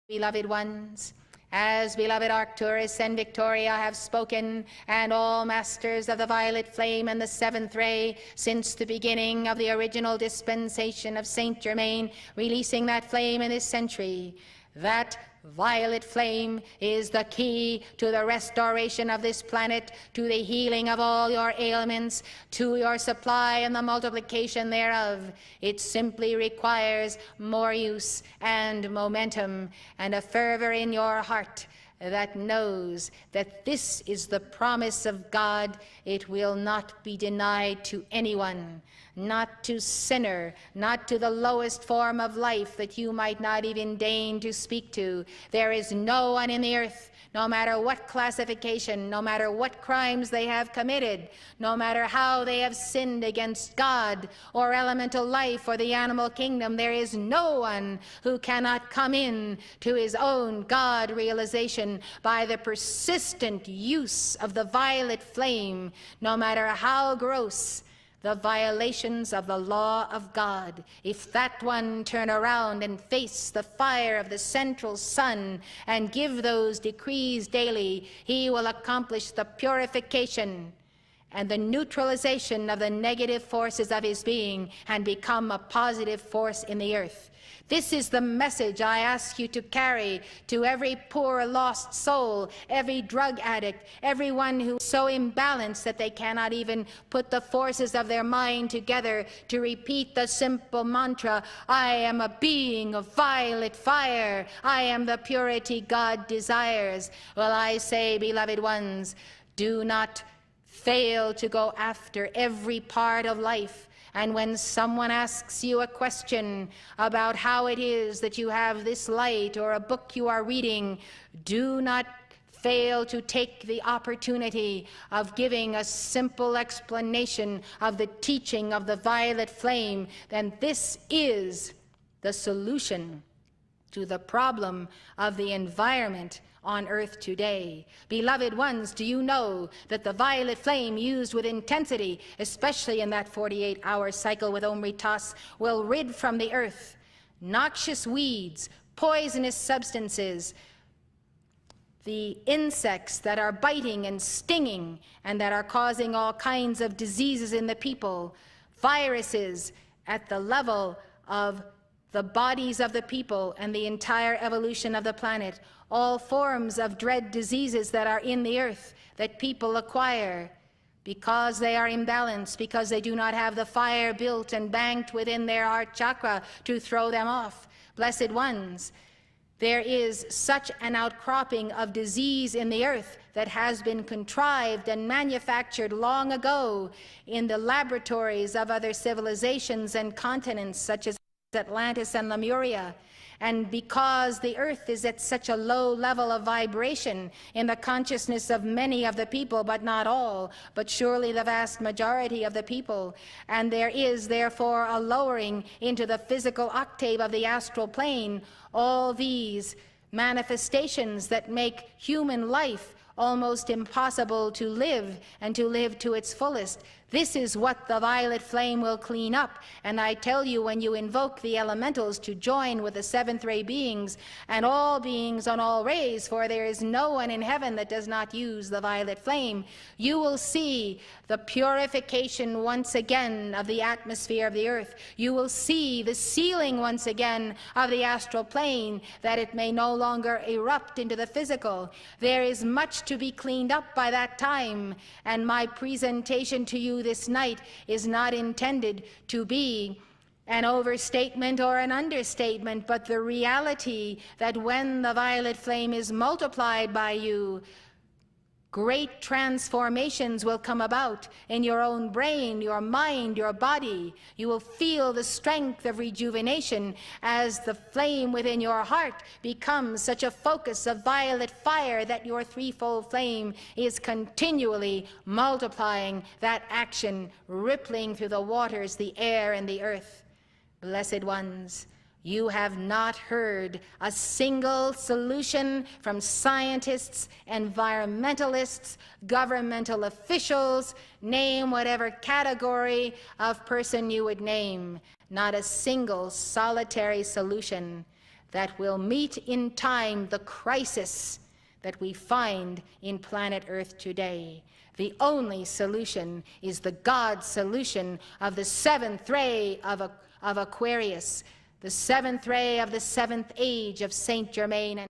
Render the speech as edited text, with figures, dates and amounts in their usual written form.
Beloved ones, as beloved Arcturus and Victoria have spoken, and all masters of the violet flame and the seventh ray, since the beginning of the original dispensation of Saint Germain, releasing that flame in this century, that violet flame is the key to the restoration of this planet, to the healing of all your ailments, to your supply and the multiplication thereof. It simply requires more use and momentum and a fervor in your heart that knows that this is the promise of God. It will not be denied to anyone, not to sinner, not to the lowest form of life that you might not even deign to speak to. There is no one in the earth, no matter what classification, no matter what crimes they have committed, no matter how they have sinned against God or elemental life or the animal kingdom, there is no one who cannot come in to his own God realization by the persistent use of the violet flame, no matter how gross the violations of the law of God. If that one turn around and face the fire of the central sun and give those decrees daily, he will accomplish the purification and the neutralization of the negative forces of his being and become a positive force in the earth. This is the message I ask you to carry to every poor lost soul, every drug addict, everyone who is so imbalanced that they cannot even put the forces of their mind together to repeat the simple mantra, I am a being of violet fire, I am the purity God desires. Well, I say, beloved ones, do not fail to go after every part of life. And when someone asks you a question about how it is that you have this light or a book you are reading, do not fail to take the opportunity of giving a simple explanation of the teaching of the violet flame. Then this is the solution to the problem of the environment on earth today. Beloved ones, do you know that the violet flame used with intensity, especially in that 48-hour cycle with Oromasis, will rid from the earth noxious weeds, poisonous substances, the insects that are biting and stinging and that are causing all kinds of diseases in the people, viruses at the level of the bodies of the people and the entire evolution of the planet, all forms of dread diseases that are in the earth that people acquire because they are imbalanced, because they do not have the fire built and banked within their heart chakra to throw them off. Blessed ones, there is such an outcropping of disease in the earth that has been contrived and manufactured long ago in the laboratories of other civilizations and continents such as Atlantis and Lemuria. And because the earth is at such a low level of vibration in the consciousness of many of the people, but not all, but surely the vast majority of the people, and there is therefore a lowering into the physical octave of the astral plane, all these manifestations that make human life almost impossible to live and to live to its fullest. This is what the violet flame will clean up. And I tell you, when you invoke the elementals to join with the seventh ray beings and all beings on all rays, for there is no one in heaven that does not use the violet flame, you will see the purification once again of the atmosphere of the earth. You will see the sealing once again of the astral plane, that it may no longer erupt into the physical. There is much to be cleaned up by that time, and my presentation to you this night is not intended to be an overstatement or an understatement, but the reality that when the violet flame is multiplied by you, great transformations will come about in your own brain, your mind, your body. You will feel the strength of rejuvenation as the flame within your heart becomes such a focus of violet fire that your threefold flame is continually multiplying that action, rippling through the waters, the air, and the earth. Blessed ones, you have not heard a single solution from scientists, environmentalists, governmental officials, name whatever category of person you would name. Not a single solitary solution that will meet in time the crisis that we find in planet Earth today. The only solution is the God solution of the seventh ray of Aquarius, the seventh ray of the seventh age of Saint Germain.